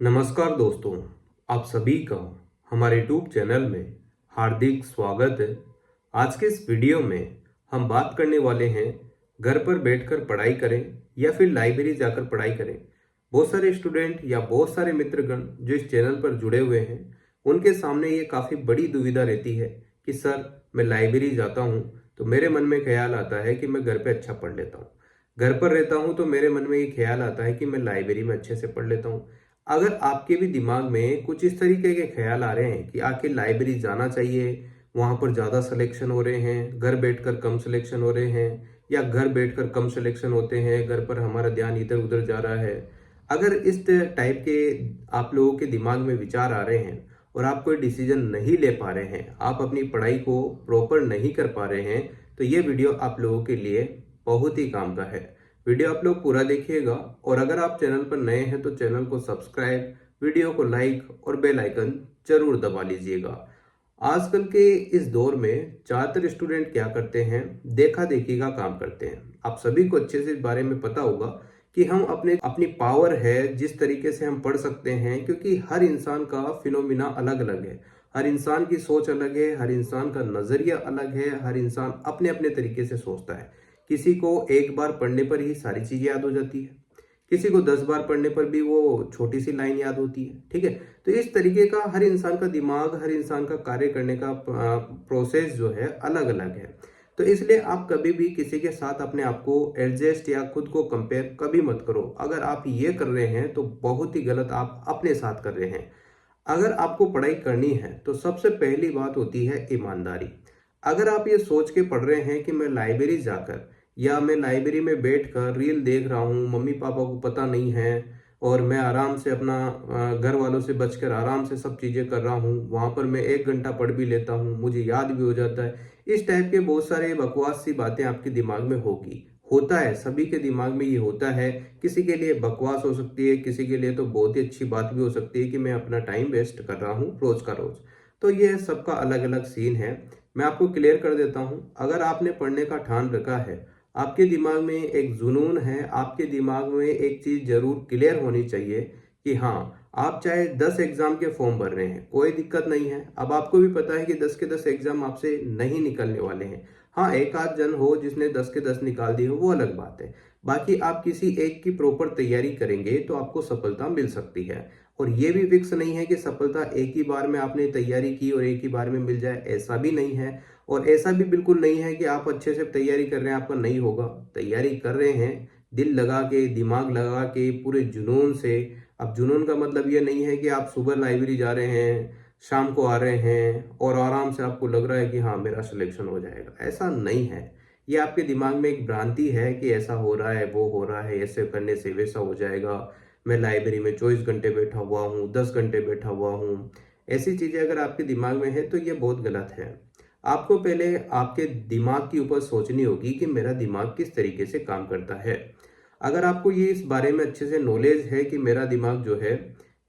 नमस्कार दोस्तों, आप सभी का हमारे यूट्यूब चैनल में हार्दिक स्वागत है। आज के इस वीडियो में हम बात करने वाले हैं घर पर बैठकर पढ़ाई करें या फिर लाइब्रेरी जाकर पढ़ाई करें। बहुत सारे स्टूडेंट या बहुत सारे मित्रगण जो इस चैनल पर जुड़े हुए हैं, उनके सामने ये काफ़ी बड़ी दुविधा रहती है कि सर मैं लाइब्रेरी जाता हूँ तो मेरे मन में ख्याल आता है कि मैं घर पे अच्छा पढ़ लेता हूँ। घर पर रहता हूँ तो मेरे मन में ये ख्याल आता है कि मैं लाइब्रेरी में अच्छे से पढ़ लेता हूँ। अगर आपके भी दिमाग में कुछ इस तरीके के ख्याल आ रहे हैं कि आखिर लाइब्रेरी जाना चाहिए, वहाँ पर ज़्यादा सिलेक्शन हो रहे हैं, घर बैठकर कम सिलेक्शन हो रहे हैं, या घर बैठकर कम सिलेक्शन होते हैं, घर पर हमारा ध्यान इधर उधर जा रहा है। अगर इस टाइप के आप लोगों के दिमाग में विचार आ रहे हैं और आप कोई डिसीजन नहीं ले पा रहे हैं, आप अपनी पढ़ाई को प्रॉपर नहीं कर पा रहे हैं, तो ये वीडियो आप लोगों के लिए बहुत ही काम का है। वीडियो आप लोग पूरा देखिएगा और अगर आप चैनल पर नए हैं तो चैनल को सब्सक्राइब, वीडियो को लाइक और बेल आइकन जरूर दबा लीजिएगा। आजकल के इस दौर में ज़्यादातर स्टूडेंट क्या करते हैं, देखा देखी का काम करते हैं। आप सभी को अच्छे से इस बारे में पता होगा कि हम अपनी पावर है जिस तरीके से हम पढ़ सकते हैं, क्योंकि हर इंसान का फिनोमिना अलग अलग है, हर इंसान की सोच अलग है, हर इंसान का नज़रिया अलग है, हर इंसान अपने अपने तरीके से सोचता है। किसी को एक बार पढ़ने पर ही सारी चीज़ें याद हो जाती है, किसी को 10 बार पढ़ने पर भी वो छोटी सी लाइन याद होती है। ठीक है, तो इस तरीके का हर इंसान का दिमाग, हर इंसान का कार्य करने का प्रोसेस जो है अलग अलग है। तो इसलिए आप कभी भी किसी के साथ अपने आप को एडजस्ट या खुद को कंपेयर कभी मत करो। अगर आप ये कर रहे हैं तो बहुत ही गलत आप अपने साथ कर रहे हैं। अगर आपको पढ़ाई करनी है तो सबसे पहली बात होती है ईमानदारी। अगर आप ये सोच के पढ़ रहे हैं कि मैं लाइब्रेरी जाकर या मैं लाइब्रेरी में बैठकर रील देख रहा हूँ, मम्मी पापा को पता नहीं है, और मैं आराम से अपना घर वालों से बचकर आराम से सब चीज़ें कर रहा हूँ, वहाँ पर मैं 1 घंटा पढ़ भी लेता हूँ, मुझे याद भी हो जाता है, इस टाइप के बहुत सारे बकवास सी बातें आपके दिमाग में होगी। होता है, सभी के दिमाग में ये होता है। किसी के लिए बकवास हो सकती है, किसी के लिए तो बहुत ही अच्छी बात भी हो सकती है कि मैं अपना टाइम वेस्ट कर रहा हूँ रोज का रोज। तो ये सबका अलग अलग सीन है। मैं आपको क्लियर कर देता हूँ, अगर आपने पढ़ने का ठान रखा है, आपके दिमाग में एक जुनून है, आपके दिमाग में एक चीज़ जरूर क्लियर होनी चाहिए कि हाँ, आप चाहे 10 एग्जाम के फॉर्म भर रहे हैं, कोई दिक्कत नहीं है। अब आपको भी पता है कि 10 के 10 एग्जाम आपसे नहीं निकलने वाले हैं। हाँ, एक आध जन हो जिसने 10 के 10 निकाल दिए हो, वो अलग बात है। बाकी आप किसी एक की प्रॉपर तैयारी करेंगे तो आपको सफलता मिल सकती है। और ये भी फिक्स नहीं है कि सफलता एक ही बार में आपने तैयारी की और एक ही बार में मिल जाए, ऐसा भी नहीं है। और ऐसा भी बिल्कुल नहीं है कि आप अच्छे से तैयारी कर रहे हैं आपका नहीं होगा। तैयारी कर रहे हैं दिल लगा के, दिमाग लगा के, पूरे जुनून से। अब जुनून का मतलब ये नहीं है कि आप सुबह लाइब्रेरी जा रहे हैं, शाम को आ रहे हैं और आराम से आपको लग रहा है कि हाँ मेरा सिलेक्शन हो जाएगा। ऐसा नहीं है। ये आपके दिमाग में एक भ्रांति है कि ऐसा हो रहा है, वो हो रहा है, ऐसे करने से वैसा हो जाएगा, मैं लाइब्रेरी में 24 घंटे बैठा हुआ हूँ, 10 घंटे बैठा हुआ हूँ। ऐसी चीज़ें अगर आपके दिमाग में है तो ये बहुत गलत है। आपको पहले आपके दिमाग के ऊपर सोचनी होगी कि मेरा दिमाग किस तरीके से काम करता है। अगर आपको ये इस बारे में अच्छे से नॉलेज है कि मेरा दिमाग जो है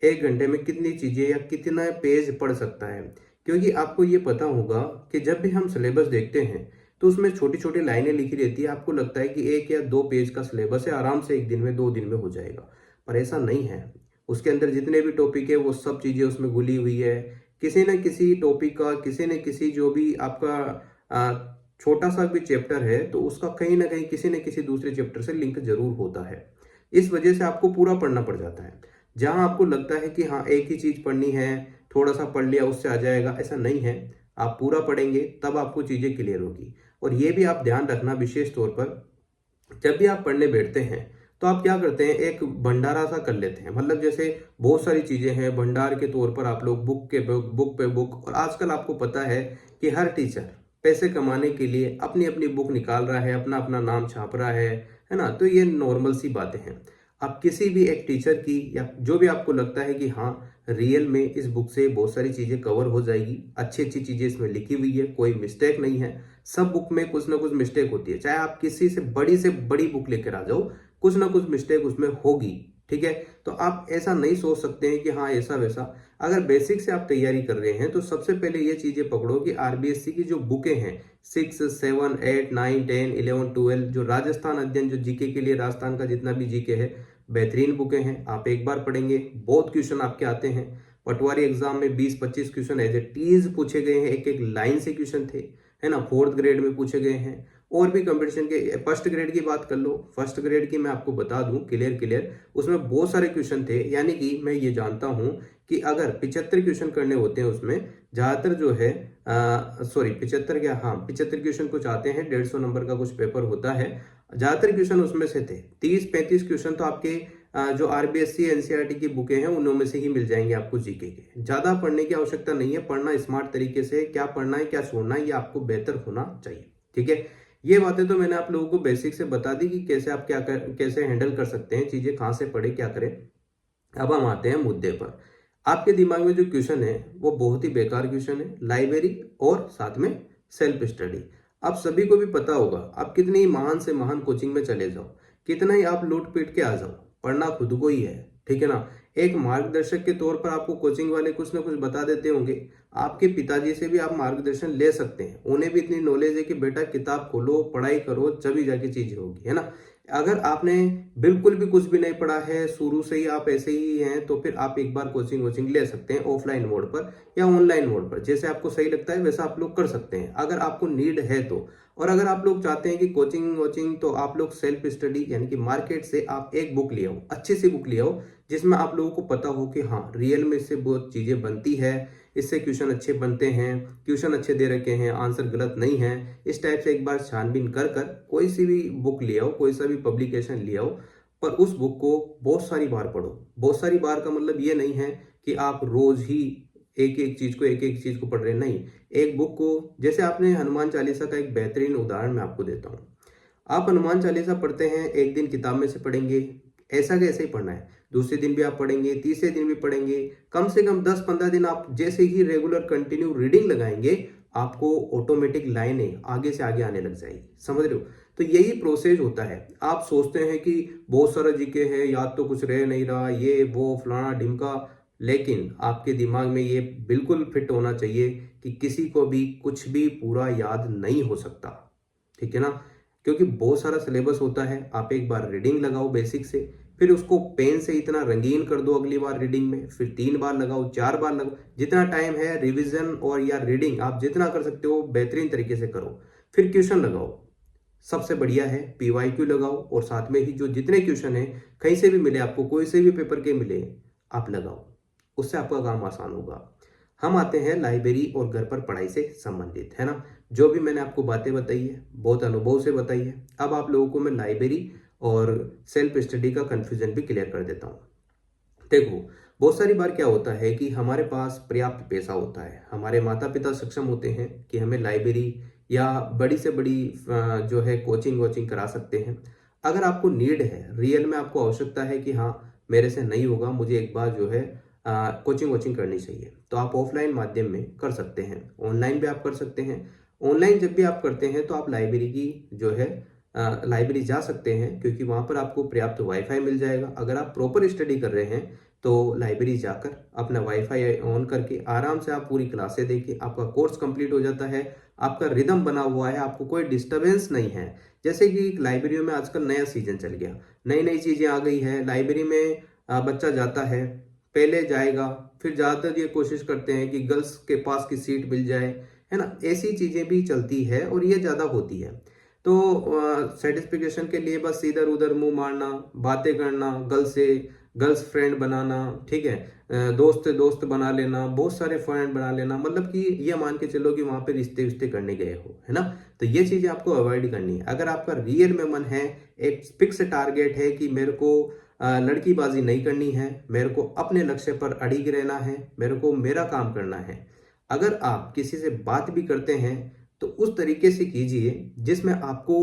1 घंटे में कितनी चीज़ें या कितना पेज पढ़ सकता है, क्योंकि आपको ये पता होगा कि जब भी हम सिलेबस देखते हैं तो उसमें छोटी छोटी लाइनें लिखी रहती है, आपको लगता है कि 1 या 2 पेज का सिलेबस है, आराम से 1 दिन में 2 दिन में हो जाएगा। पर ऐसा नहीं है। उसके अंदर जितने भी टॉपिक है वो सब चीज़ें उसमें घुली हुई है। किसी न किसी टॉपिक का, किसी न किसी जो भी आपका छोटा सा भी चैप्टर है तो उसका कहीं ना कहीं किसी न किसी दूसरे चैप्टर से लिंक जरूर होता है। इस वजह से आपको पूरा पढ़ना पड़ जाता है। जहां आपको लगता है कि हाँ एक ही चीज पढ़नी है, थोड़ा सा पढ़ लिया उससे आ जाएगा, ऐसा नहीं है। आप पूरा पढ़ेंगे तब आपको चीजें क्लियर होगी। और ये भी आप ध्यान रखना विशेष तौर पर, जब भी आप पढ़ने बैठते हैं तो आप क्या करते हैं, एक भंडारा सा कर लेते हैं। मतलब जैसे बहुत सारी चीजें हैं, भंडार के तौर पर आप लोग बुक पे बुक, और आजकल आपको पता है कि हर टीचर पैसे कमाने के लिए अपनी अपनी बुक निकाल रहा है, अपना अपना नाम छाप रहा है ना। तो ये नॉर्मल सी बातें हैं। आप किसी भी एक टीचर की या जो भी आपको लगता है कि हाँ रियल में इस बुक से बहुत सारी चीजें कवर हो जाएगी, अच्छी अच्छी चीजें इसमें लिखी हुई है, कोई मिस्टेक नहीं है। सब बुक में कुछ ना कुछ मिस्टेक होती है, चाहे आप किसी से बड़ी बुक लेकर आ जाओ, कुछ ना कुछ मिस्टेक उसमें होगी। ठीक है, तो आप ऐसा नहीं सोच सकते हैं कि हाँ ऐसा वैसा। अगर बेसिक से आप तैयारी कर रहे हैं तो सबसे पहले ये चीजें पकड़ो कि आरबीएससी की जो बुकें हैं 6, 7, 8, 9, 10, 11, 12, जो राजस्थान अध्ययन, जो जीके के लिए राजस्थान का जितना भी जीके है, बेहतरीन बुकें हैं, आप एक बार पढ़ेंगे बहुत क्वेश्चन आपके आते हैं। पटवारी एग्जाम में 20-25 क्वेश्चन एज ए टीज पूछे गए हैं, एक एक लाइन से क्वेश्चन थे, है ना। 4th ग्रेड में पूछे गए हैं। और भी कंपटीशन के फर्स्ट ग्रेड की बात कर लो, फर्स्ट ग्रेड की मैं आपको बता दूं क्लियर उसमें बहुत सारे क्वेश्चन थे। यानी कि मैं ये जानता हूं कि अगर 75 क्वेश्चन करने होते हैं उसमें ज्यादातर जो है 75 क्या, हाँ 75 क्वेश्चन कुछ आते हैं, 150 नंबर का कुछ पेपर होता है। ज्यादातर क्वेश्चन उसमें से थे, 30-35 क्वेश्चन तो आपके जो आरबीएससी एनसीईआरटी की बुकें हैं उनमें से ही मिल जाएंगे आपको जीके के। ज्यादा पढ़ने की आवश्यकता नहीं है, पढ़ना स्मार्ट तरीके से, क्या पढ़ना है क्या छोड़ना है ये आपको बेहतर होना चाहिए, ठीक है। ये बातें तो मैंने आप लोगों को बेसिक से बता दी कि कैसे आप कैसे हैंडल कर सकते हैं चीजें, कहाँ से पढ़े क्या करें। अब हम आते हैं मुद्दे पर। आपके दिमाग में जो क्वेश्चन है वो बहुत ही बेकार क्वेश्चन है, लाइब्रेरी और साथ में सेल्फ स्टडी। आप सभी को भी पता होगा, आप कितनी ही महान से महान कोचिंग में चले जाओ, कितना ही आप लूट पीट के आ जाओ, पढ़ना खुद को ही है, ठीक है ना। एक मार्गदर्शक के तौर पर आपको कोचिंग वाले कुछ ना कुछ बता देते होंगे। आपके पिताजी से भी आप मार्गदर्शन ले सकते हैं, उन्हें भी इतनी नॉलेज है कि बेटा किताब खोलो पढ़ाई करो तभी जाके चीजें होगी, है ना। अगर आपने बिल्कुल भी कुछ भी नहीं पढ़ा है, शुरू से ही आप ऐसे ही हैं, तो फिर आप एक बार कोचिंग ले सकते हैं ऑफलाइन मोड पर या ऑनलाइन मोड पर, जैसे आपको सही लगता है वैसा आप लोग कर सकते हैं अगर आपको नीड है तो। और अगर आप लोग चाहते हैं कि कोचिंग तो आप लोग सेल्फ स्टडी यानी कि मार्केट से आप एक बुक ले आओ, अच्छी सी बुक ले आओ जिसमें आप लोगों को पता हो कि हाँ रियल में इससे बहुत चीजें बनती है, इससे क्वेश्चन अच्छे बनते हैं, क्वेश्चन अच्छे दे रखे हैं, आंसर गलत नहीं है। इस टाइप से एक बार छानबीन कर कर कोई सी भी बुक ले आओ, कोई सा भी पब्लिकेशन ले आओ, पर उस बुक को बहुत सारी बार पढ़ो। बहुत सारी बार का मतलब ये नहीं है कि आप रोज ही एक एक चीज को पढ़ रहे हैं, नहीं। एक बुक को, जैसे आपने हनुमान चालीसा का एक बेहतरीन उदाहरण मैं आपको देता हूँ। आप हनुमान चालीसा पढ़ते हैं, एक दिन किताब में से पढ़ेंगे, ऐसा कैसे ही पढ़ना है, दूसरे दिन भी आप पढ़ेंगे, तीसरे दिन भी पढ़ेंगे, कम से कम 10-15 दिन आप जैसे ही रेगुलर कंटिन्यू रीडिंग लगाएंगे, आपको ऑटोमेटिक लाइनें आगे से आगे आने लग जाएगी, समझ रहे हो। तो यही प्रोसेस होता है। आप सोचते हैं कि बहुत सारा जीके है, याद तो कुछ रह नहीं रहा, ये वो फलाना ढिमका, लेकिन आपके दिमाग में ये बिल्कुल फिट होना चाहिए कि किसी को भी कुछ भी पूरा याद नहीं हो सकता, ठीक है ना। क्योंकि बहुत सारा सिलेबस होता है। आप एक बार रीडिंग लगाओ बेसिक से, फिर उसको पेन से इतना रंगीन कर दो अगली बार रीडिंग में, फिर 3 बार लगाओ, 4 बार लगाओ, जितना टाइम है रिवीजन और या रीडिंग आप जितना कर सकते हो बेहतरीन तरीके से करो। फिर क्वेश्चन लगाओ, सबसे बढ़िया है पीवाईक्यू लगाओ, और साथ में ही जो जितने क्वेश्चन है कहीं से भी मिले आपको, कोई से भी पेपर के मिले आप लगाओ, उससे आपका काम आसान होगा। हम आते हैं लाइब्रेरी और घर पर पढ़ाई से संबंधित, है ना। जो भी मैंने आपको बातें बताई है बहुत अनुभव से बताई है। अब आप लोगों को मैं लाइब्रेरी और सेल्फ स्टडी का कंफ्यूजन भी क्लियर कर देता हूँ। देखो, बहुत सारी बार क्या होता है कि हमारे पास पर्याप्त पैसा होता है, हमारे माता पिता सक्षम होते हैं कि हमें लाइब्रेरी या बड़ी से बड़ी जो है कोचिंग करा सकते हैं। अगर आपको नीड है, रियल में आपको आवश्यकता है कि हाँ मेरे से नहीं होगा, मुझे एक बार जो है कोचिंग करनी चाहिए, तो आप ऑफलाइन माध्यम में कर सकते हैं, ऑनलाइन भी आप कर सकते हैं। ऑनलाइन जब भी आप करते हैं तो आप लाइब्रेरी की जो है लाइब्रेरी जा सकते हैं, क्योंकि वहाँ पर आपको पर्याप्त वाईफाई मिल जाएगा। अगर आप प्रॉपर स्टडी कर रहे हैं तो लाइब्रेरी जाकर अपना वाईफाई ऑन करके आराम से आप पूरी क्लासें देखिए, आपका कोर्स कंप्लीट हो जाता है, आपका रिदम बना हुआ है, आपको कोई डिस्टरबेंस नहीं है। जैसे कि लाइब्रेरी में आजकल नया सीजन चल गया, नई नई चीज़ें आ गई है। लाइब्रेरी में बच्चा जाता है, पहले जाएगा, फिर ज़्यादातर ये कोशिश करते हैं कि गर्ल्स के पास की सीट मिल जाए, है ना। ऐसी चीज़ें भी चलती है और ये ज़्यादा होती है। तो सेटिस्फिकेशन के लिए बस इधर उधर मुंह मारना, बातें करना, गर्ल्स फ्रेंड बनाना, ठीक है, दोस्त बना लेना, बहुत सारे फ्रेंड बना लेना, मतलब कि ये मान के चलो कि वहाँ पे रिश्ते करने गए हो, है ना। तो ये चीज़ें आपको अवॉइड करनी है। अगर आपका रियल में मन है, एक फिक्स टारगेट है कि मेरे को लड़कीबाजी नहीं करनी है, मेरे को अपने लक्ष्य पर अड़िग रहना है, मेरे को मेरा काम करना है। अगर आप किसी से बात भी करते हैं तो उस तरीके से कीजिए जिसमें आपको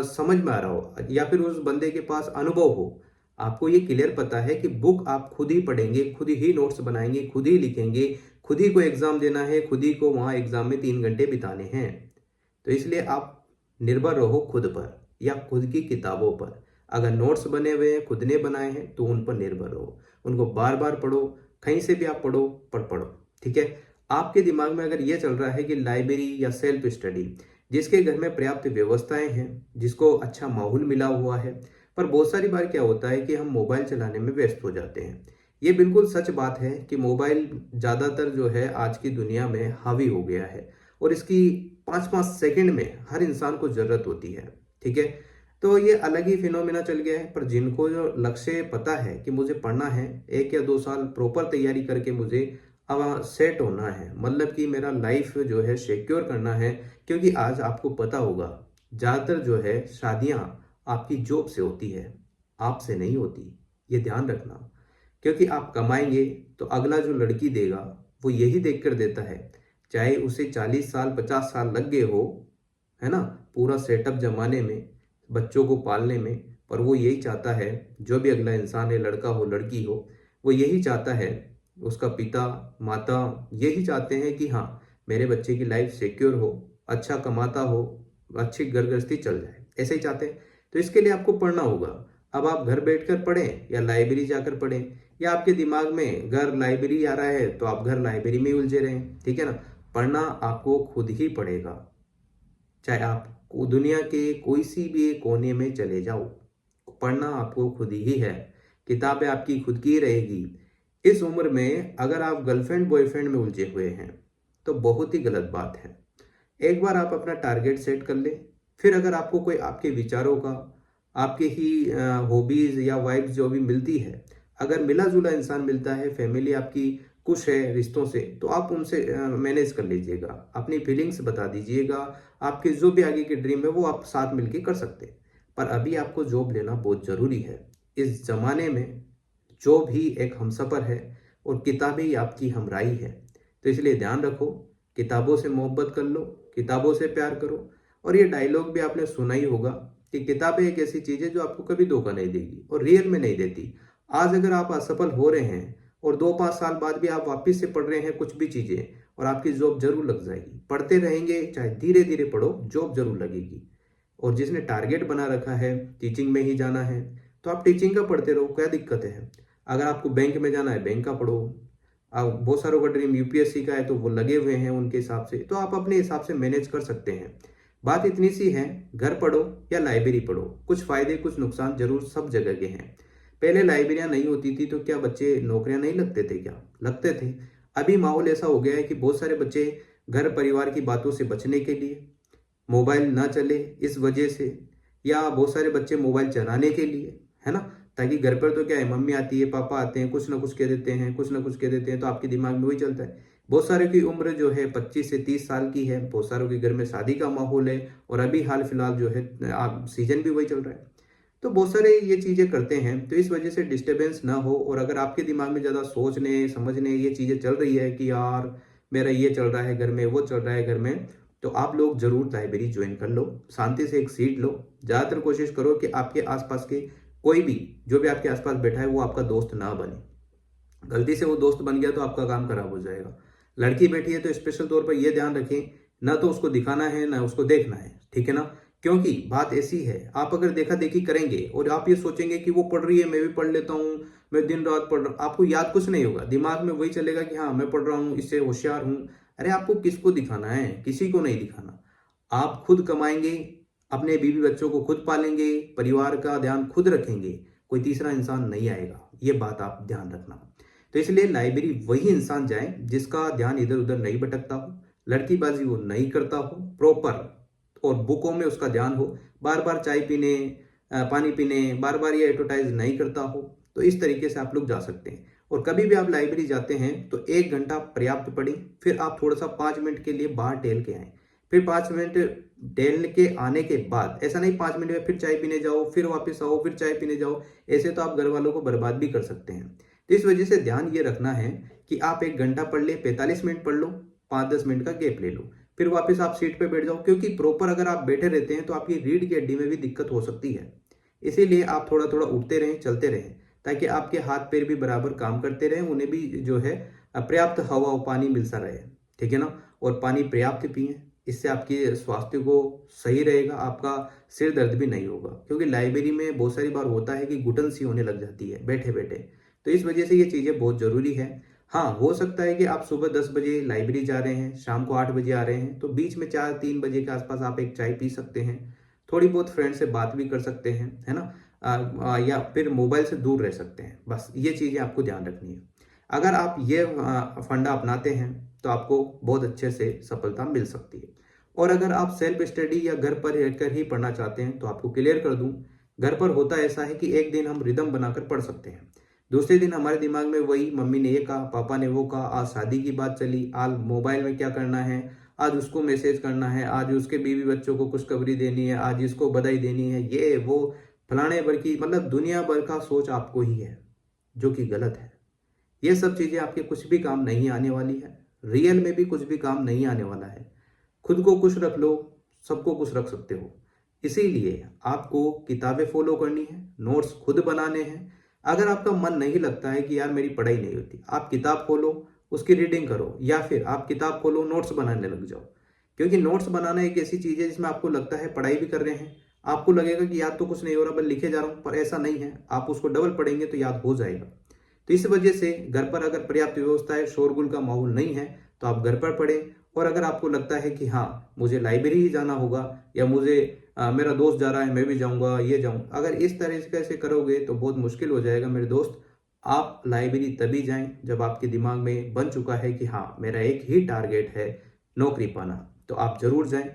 समझ में आ रहा हो, या फिर उस बंदे के पास अनुभव हो। आपको ये क्लियर पता है कि बुक आप खुद ही पढ़ेंगे, खुद ही नोट्स बनाएंगे, खुद ही लिखेंगे, खुद ही को एग्जाम देना है, खुद ही को वहाँ एग्जाम में 3 घंटे बिताने हैं। तो इसलिए आप निर्भर रहो खुद पर या खुद की किताबों पर। अगर नोट्स बने हुए हैं, खुद ने बनाए हैं, तो उन पर निर्भर रहो, उनको बार बार पढ़ो, कहीं से भी आप पढ़ो पर पढ़ो, ठीक है। आपके दिमाग में अगर ये चल रहा है कि लाइब्रेरी या सेल्फ स्टडी, जिसके घर में पर्याप्त व्यवस्थाएं हैं, जिसको अच्छा माहौल मिला हुआ है, पर बहुत सारी बार क्या होता है कि हम मोबाइल चलाने में व्यस्त हो जाते हैं। ये बिल्कुल सच बात है कि मोबाइल ज़्यादातर जो है आज की दुनिया में हावी हो गया है और इसकी 5-5 सेकंड में हर इंसान को ज़रूरत होती है। ठीक है? तो ये अलग ही फिनोमिना चल गया है, पर जिनको जो लक्ष्य पता है कि मुझे पढ़ना है, 1 या 2 साल प्रॉपर तैयारी करके मुझे अब सेट होना है, मतलब कि मेरा लाइफ जो है सिक्योर करना है। क्योंकि आज आपको पता होगा, ज़्यादातर जो है शादियाँ आपकी जॉब से होती है, आपसे नहीं होती। ये ध्यान रखना। क्योंकि आप कमाएंगे तो अगला जो लड़की देगा वो यही देखकर देता है, चाहे उसे 40 साल 50 साल लग गए हो, है ना, पूरा सेटअप जमाने में, बच्चों को पालने में, पर वो यही चाहता है, जो भी अगला इंसान है, लड़का हो लड़की हो, वो यही चाहता है, उसका पिता माता यही चाहते हैं कि हाँ, मेरे बच्चे की लाइफ सिक्योर हो, अच्छा कमाता हो, अच्छी घर गृहस्थी चल जाए, ऐसे ही चाहते हैं। तो इसके लिए आपको पढ़ना होगा। अब आप घर बैठकर पढ़ें या लाइब्रेरी जाकर पढ़ें, या आपके दिमाग में घर लाइब्रेरी आ रहा है तो आप घर लाइब्रेरी में ही उलझे रहें। ठीक है ना? पढ़ना आपको खुद ही पड़ेगा, चाहे आप दुनिया के कोई सी भी कोने में चले जाओ, पढ़ना आपको खुद ही है। किताबें आपकी खुद की रहेगी। इस उम्र में अगर आप गर्लफ्रेंड बॉयफ्रेंड में उलझे हुए हैं तो बहुत ही गलत बात है। एक बार आप अपना टारगेट सेट कर लें, फिर अगर आपको कोई आपके विचारों का, आपके ही हॉबीज या वाइब्स जो भी मिलती है, अगर मिला जुला इंसान मिलता है, फैमिली आपकी खुश है रिश्तों से, तो आप उनसे मैनेज कर लीजिएगा, अपनी फीलिंग्स बता दीजिएगा, आपके जो भी आगे के ड्रीम है वो आप साथ मिलके कर सकते हैं। पर अभी आपको जॉब लेना बहुत ज़रूरी है। इस जमाने में जॉब ही एक हमसफ़र है और किताबें ही आपकी हमराही है। तो इसलिए ध्यान रखो, किताबों से मोहब्बत कर लो, किताबों से प्यार करो। और ये डायलॉग भी आपने सुना ही होगा कि किताबें एक ऐसी चीज़ है जो आपको कभी धोखा नहीं देगी और रियल में नहीं देती। आज अगर आप असफल हो रहे हैं और 2-5 साल बाद भी आप वापस से पढ़ रहे हैं कुछ भी चीज़ें, और आपकी जॉब जरूर लग जाएगी। पढ़ते रहेंगे, चाहे धीरे धीरे पढ़ो, जॉब जरूर लगेगी। और जिसने टारगेट बना रखा है टीचिंग में ही जाना है, तो आप टीचिंग का पढ़ते रहो, क्या दिक्कत है। अगर आपको बैंक में जाना है, बैंक का पढ़ो। अब बहुत सारों का ड्रीम यूपीएससी का है तो वो लगे हुए हैं उनके हिसाब से, तो आप अपने हिसाब से मैनेज कर सकते हैं। बात इतनी सी है, घर पढ़ो या लाइब्रेरी पढ़ो, कुछ फायदे कुछ नुकसान जरूर सब जगह के हैं। पहले लाइब्रेरियां नहीं होती थी तो क्या बच्चे नौकरियां नहीं लगते थे? क्या लगते थे। अभी माहौल ऐसा हो गया है कि बहुत सारे बच्चे घर परिवार की बातों से बचने के लिए, मोबाइल ना चले इस वजह से, या बहुत सारे बच्चे मोबाइल चलाने के लिए, है ना, ताकि घर पर तो क्या है, मम्मी आती है, पापा आते हैं, कुछ ना कुछ कह देते हैं, कुछ ना कुछ कह देते हैं, तो आपके दिमाग में वही चलता है। बहुत सारे की उम्र जो है 25 से 30 साल की है, बहुत सारों के घर में शादी का माहौल है, और अभी हाल फिलहाल जो है सीजन भी वही चल रहा है। तो बहुत सारे ये चीज़ें करते हैं, तो इस वजह से डिस्टरबेंस ना हो। और अगर आपके दिमाग में ज़्यादा सोचने समझने ये चीज़ें चल रही है कि यार मेरा ये चल रहा है घर में, वो चल रहा है घर में, तो आप लोग जरूर लाइब्रेरी ज्वाइन कर लो, शांति से एक सीट लो। ज़्यादातर कोशिश करो कि आपके आसपास के कोई भी, जो भी आपके आसपास बैठा है, वो आपका दोस्त ना बने। गलती से वो दोस्त बन गया तो आपका काम खराब हो जाएगा। लड़की बैठी है तो स्पेशल तौर पर ये ध्यान रखें, ना तो उसको दिखाना है ना उसको देखना है। ठीक है ना? क्योंकि बात ऐसी है, आप अगर देखा देखी करेंगे और आप ये सोचेंगे कि वो पढ़ रही है मैं भी पढ़ लेता हूँ, मैं दिन रात पढ़ रहा हूँ, आपको याद कुछ नहीं होगा, दिमाग में वही चलेगा कि हाँ मैं पढ़ रहा हूँ, इससे होशियार हूँ। अरे आपको किसको दिखाना है? किसी को नहीं दिखाना। आप खुद कमाएंगे, अपने बीवी बच्चों को खुद पालेंगे, परिवार का ध्यान खुद रखेंगे, कोई तीसरा इंसान नहीं आएगा। ये बात आप ध्यान रखना। तो इसलिए लाइब्रेरी वही इंसान जाए जिसका ध्यान इधर उधर नहीं भटकता हो, लड़कीबाजी वो नहीं करता हो, प्रॉपर और बुकों में उसका ध्यान हो, बार बार चाय पीने पानी पीने, बार बार ये एडवर्टाइज नहीं करता हो। तो इस तरीके से आप लोग जा सकते हैं। और कभी भी आप लाइब्रेरी जाते हैं तो 1 घंटा पर्याप्त पढ़ें, फिर आप थोड़ा सा 5 मिनट के लिए बाहर टहल के आए। फिर 5 मिनट टहल के आने के बाद, ऐसा नहीं 5 मिनट में फिर चाय पीने जाओ, फिर वापस आओ, फिर चाय पीने जाओ, ऐसे तो आप घर वालों को बर्बाद भी कर सकते हैं। तो इस वजह से ध्यान ये रखना है कि आप 1 घंटा पढ़ ले, 45 मिनट पढ़ लो, 5-10 मिनट का गैप ले लो, फिर वापस आप सीट पे बैठ जाओ। क्योंकि प्रॉपर अगर आप बैठे रहते हैं तो आपकी रीढ़ की हड्डी में भी दिक्कत हो सकती है। इसीलिए आप थोड़ा थोड़ा उठते रहें, चलते रहें, ताकि आपके हाथ पैर भी बराबर काम करते रहें, उन्हें भी जो है पर्याप्त हवा और पानी मिलता रहे। ठीक है ना? और पानी पर्याप्त पिएं, इससे आपके स्वास्थ्य को सही रहेगा, आपका सिर दर्द भी नहीं होगा। क्योंकि लाइब्रेरी में बहुत सारी बार होता है कि घुटन सी होने लग जाती है बैठे बैठे, तो इस वजह से ये चीज़ें बहुत ज़रूरी है। हाँ, हो सकता है कि आप सुबह 10 बजे लाइब्रेरी जा रहे हैं, शाम को 8 बजे आ रहे हैं, तो बीच में 4-3 बजे के आसपास आप एक चाय पी सकते हैं, थोड़ी बहुत फ्रेंड से बात भी कर सकते हैं, है ना? या फिर मोबाइल से दूर रह सकते हैं। बस ये चीज़ें आपको ध्यान रखनी है। अगर आप ये फंडा अपनाते हैं तो आपको बहुत अच्छे से सफलता मिल सकती है। और अगर आप सेल्फ स्टडी या घर पर रहकर ही पढ़ना चाहते हैं तो आपको क्लियर कर दूं, घर पर होता ऐसा है कि एक दिन हम रिदम बनाकर पढ़ सकते हैं, दूसरे दिन हमारे दिमाग में वही मम्मी ने ये कहा, पापा ने वो कहा, आज शादी की बात चली, आज मोबाइल में क्या करना है, आज उसको मैसेज करना है, आज उसके बीवी बच्चों को खुशखबरी देनी है, आज इसको बधाई देनी है, ये वो फलाने भर की, मतलब दुनिया भर का सोच आपको ही है, जो कि गलत है। ये सब चीजें आपके कुछ भी काम नहीं आने वाली है, रियल में भी कुछ भी काम नहीं आने वाला है। खुद को खुश रख लो, सबको खुश रख सकते हो। इसीलिए आपको किताबें फॉलो करनी है, नोट्स खुद बनाने हैं। अगर आपका मन नहीं लगता है कि यार मेरी पढ़ाई नहीं होती, आप किताब खोलो, उसकी रीडिंग करो, या फिर आप किताब खोलो, नोट्स बनाने लग जाओ। क्योंकि नोट्स बनाना एक ऐसी चीज है जिसमें आपको लगता है पढ़ाई भी कर रहे हैं, आपको लगेगा कि याद तो कुछ नहीं हो रहा, बस लिखे जा रहा हूं, पर ऐसा नहीं है। आप उसको डबल पढ़ेंगे तो याद हो जाएगा। तो इस वजह से घर पर अगर पर्याप्त व्यवस्था है, शोरगुल का माहौल नहीं है, तो आप घर पर पढ़ें। और अगर आपको लगता है कि हाँ मुझे लाइब्रेरी ही जाना होगा, या मुझे मेरा दोस्त जा रहा है मैं भी जाऊंगा, ये जाऊं, अगर इस तरह से करोगे तो बहुत मुश्किल हो जाएगा मेरे दोस्त। आप लाइब्रेरी तभी जाएं जब आपके दिमाग में बन चुका है कि हाँ मेरा एक ही टारगेट है, नौकरी पाना, तो आप जरूर जाएं।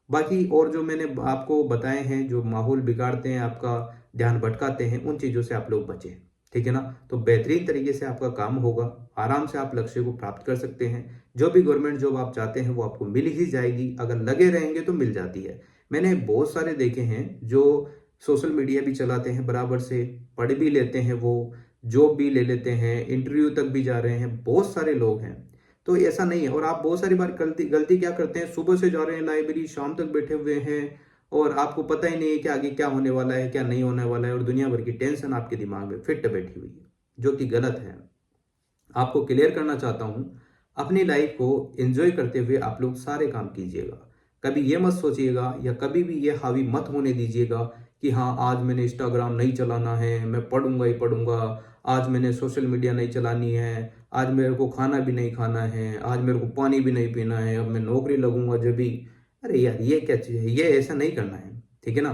बाकी और जो मैंने आपको बताए हैं, जो माहौल बिगाड़ते हैं, आपका ध्यान भटकाते हैं, उन चीज़ों से आप लोग बचें, ठीक है ना। तो बेहतरीन तरीके से आपका काम होगा, आराम से आप लक्ष्य को प्राप्त कर सकते हैं। जो भी गवर्नमेंट जॉब आप चाहते हैं वो आपको मिल ही जाएगी, अगर लगे रहेंगे तो मिल जाती है। मैंने बहुत सारे देखे हैं जो सोशल मीडिया भी चलाते हैं, बराबर से पढ़ भी लेते हैं, वो जॉब भी ले लेते हैं, इंटरव्यू तक भी जा रहे हैं, बहुत सारे लोग हैं। तो ऐसा नहीं है। और आप बहुत सारी बार गलती गलती क्या करते हैं, सुबह से जा रहे हैं लाइब्रेरी, शाम तक बैठे हुए हैं, और आपको पता ही नहीं है कि आगे क्या होने वाला है, क्या नहीं होने वाला है, और दुनिया भर की टेंशन आपके दिमाग में फिट बैठी हुई है, जो कि गलत है। आपको क्लियर करना चाहता हूं, अपनी लाइफ को एंजॉय करते हुए आप लोग सारे काम कीजिएगा। कभी ये मत सोचिएगा या कभी भी ये हावी मत होने दीजिएगा कि हाँ आज मैंने इंस्टाग्राम नहीं चलाना है, मैं पढ़ूंगा ही पढ़ूंगा, आज मैंने सोशल मीडिया नहीं चलानी है, आज मेरे को खाना भी नहीं खाना है, आज मेरे को पानी भी नहीं पीना है, अब मैं नौकरी लगूंगा जब भी। अरे यार ये क्या चीज़ है, ये ऐसा नहीं करना है, ठीक है ना।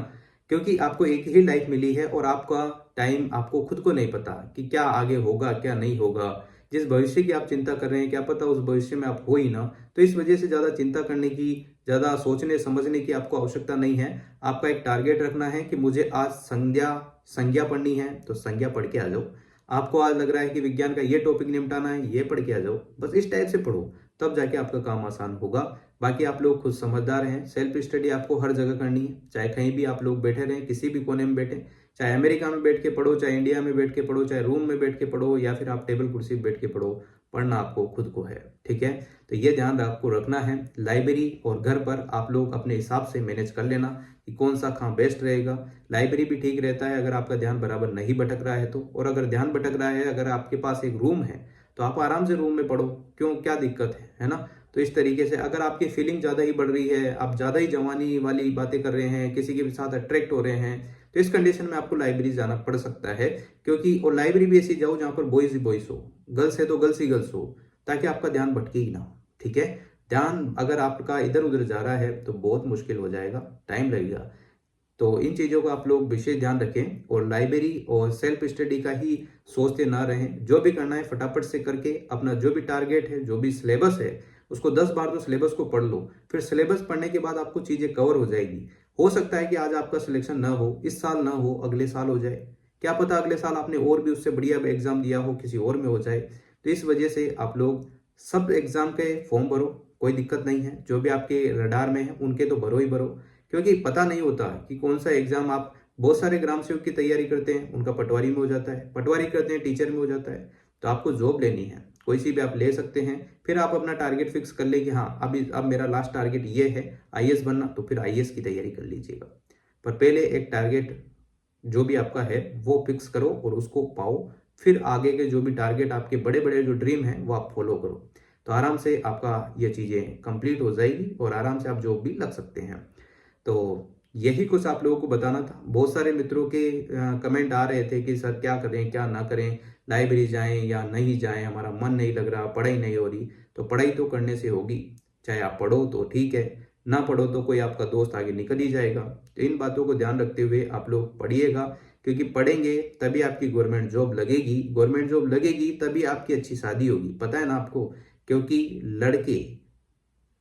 क्योंकि आपको एक ही लाइफ मिली है और आपका टाइम आपको खुद को नहीं पता कि क्या आगे होगा क्या नहीं होगा। जिस भविष्य की आप चिंता कर रहे हैं, क्या पता उस भविष्य में आप हो ही ना। तो इस वजह से ज़्यादा चिंता करने की, ज़्यादा सोचने समझने की आपको आवश्यकता नहीं है। आपका एक टारगेट रखना है कि मुझे आज संज्ञा पढ़नी है, तो संज्ञा पढ़ के आ जाओ। आपको आज लग रहा है कि विज्ञान का ये टॉपिक निपटाना है, ये पढ़ के आ जाओ। बस इस टाइप से पढ़ो, तब जाके आपका काम आसान होगा। बाकी आप लोग खुद समझदार हैं, सेल्फ स्टडी आपको हर जगह करनी है, चाहे कहीं भी आप लोग बैठे रहें, किसी भी कोने में बैठे, चाहे अमेरिका में बैठ के पढ़ो, चाहे इंडिया में बैठ के पढ़ो, चाहे रूम में बैठ के पढ़ो, या फिर आप टेबल कुर्सी पे बैठ के पढ़ो, पढ़ना आपको खुद को है, ठीक है। तो ये ध्यान आपको रखना है। लाइब्रेरी और घर पर आप लोग अपने हिसाब से मैनेज कर लेना कि कौन सा कहाँ बेस्ट रहेगा। लाइब्रेरी भी ठीक रहता है अगर आपका ध्यान बराबर नहीं भटक रहा है तो, और अगर ध्यान भटक रहा है, अगर आपके पास एक रूम है तो आप आराम से रूम में पढ़ो, क्यों, क्या दिक्कत है ना। तो इस तरीके से अगर आपकी फीलिंग ज़्यादा ही बढ़ रही है, आप ज़्यादा ही जवानी वाली बातें कर रहे हैं, किसी के साथ अट्रैक्ट हो रहे हैं, तो इस कंडीशन में आपको लाइब्रेरी जाना पड़ सकता है। क्योंकि और लाइब्रेरी भी ऐसी जाओ जहाँ पर बॉयज ही बॉयज हो, गर्ल्स है तो गर्ल्स ही गर्ल्स हो, ताकि आपका ध्यान भटके ही ना हो, ठीक है। ध्यान अगर आपका इधर उधर जा रहा है तो बहुत मुश्किल हो जाएगा, टाइम लगेगा। तो इन चीज़ों का आप लोग विशेष ध्यान रखें, और लाइब्रेरी और सेल्फ स्टडी का ही सोचते ना रहें। जो भी करना है फटाफट से करके अपना जो भी टारगेट है, जो भी सिलेबस है, उसको 10 बार तो सिलेबस को पढ़ लो। फिर सिलेबस पढ़ने के बाद आपको चीज़ें कवर हो जाएगी। हो सकता है कि आज आपका सिलेक्शन ना हो, इस साल ना हो, अगले साल हो जाए, क्या पता अगले साल आपने और भी उससे बढ़िया एग्जाम दिया हो, किसी और में हो जाए। तो इस वजह से आप लोग सब एग्जाम के फॉर्म भरो, कोई दिक्कत नहीं है। जो भी आपके रडार में है उनके तो भरो ही भरो, क्योंकि पता नहीं होता कि कौन सा एग्जाम आप, बहुत सारे ग्राम सेवक की तैयारी करते हैं, उनका पटवारी में हो जाता है, पटवारी करते हैं टीचर में हो जाता है। तो आपको जॉब लेनी है, कोई सी भी आप ले सकते हैं। फिर आप अपना टारगेट फिक्स कर ले कि हाँ अब मेरा लास्ट टारगेट ये है आईएएस बनना, तो फिर आईएएस की तैयारी कर लीजिएगा। पर पहले एक टारगेट जो भी आपका है वो फिक्स करो और उसको पाओ। फिर आगे के जो भी टारगेट आपके बड़े बड़े जो ड्रीम हैं वो आप फॉलो करो, तो आराम से आपका ये चीज़ें कंप्लीट हो जाएगी और आराम से आप जॉब भी लग सकते हैं। तो यही कुछ आप लोगों को बताना था। बहुत सारे मित्रों के कमेंट आ रहे थे कि सर क्या करें क्या ना करें, लाइब्रेरी जाएं या नहीं जाएं, हमारा मन नहीं लग रहा, पढ़ाई नहीं हो रही। तो पढ़ाई तो करने से होगी, चाहे आप पढ़ो तो ठीक है, ना पढ़ो तो कोई आपका दोस्त आगे निकल ही जाएगा। तो इन बातों को ध्यान रखते हुए आप लोग पढ़िएगा। क्योंकि पढ़ेंगे तभी आपकी गवर्नमेंट जॉब लगेगी, गवर्नमेंट जॉब लगेगी तभी आपकी अच्छी शादी होगी। पता है ना आपको, क्योंकि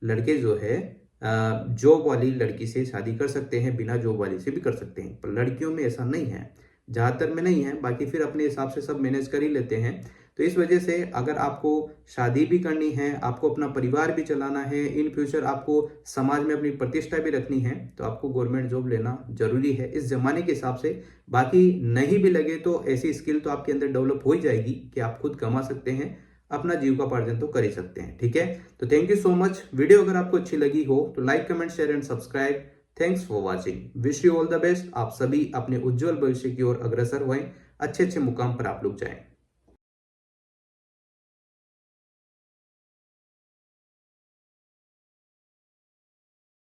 लड़के जो है जॉब वाली लड़की से शादी कर सकते हैं, बिना जॉब वाली से भी कर सकते हैं, पर लड़कियों में ऐसा नहीं है, ज़्यादातर में नहीं है, बाकी फिर अपने हिसाब से सब मैनेज कर ही लेते हैं। तो इस वजह से अगर आपको शादी भी करनी है, आपको अपना परिवार भी चलाना है, इन फ्यूचर आपको समाज में अपनी प्रतिष्ठा भी रखनी है, तो आपको गवर्नमेंट जॉब लेना जरूरी है इस जमाने के हिसाब से। बाकी नहीं भी लगे तो ऐसी स्किल तो आपके अंदर डेवलप हो ही जाएगी कि आप खुद कमा सकते हैं, अपना जीविकोपार्जन तो कर ही सकते हैं। ठीक है, तो thank you so much. Video अगर आपको अच्छी लगी हो तो like, comment, share and subscribe. Thanks for watching. Wish you all the best. आप सभी अपने उज्जवल भविष्य की ओर अग्रसर हुए, अच्छे अच्छे मुकाम पर आप लोग जाएं।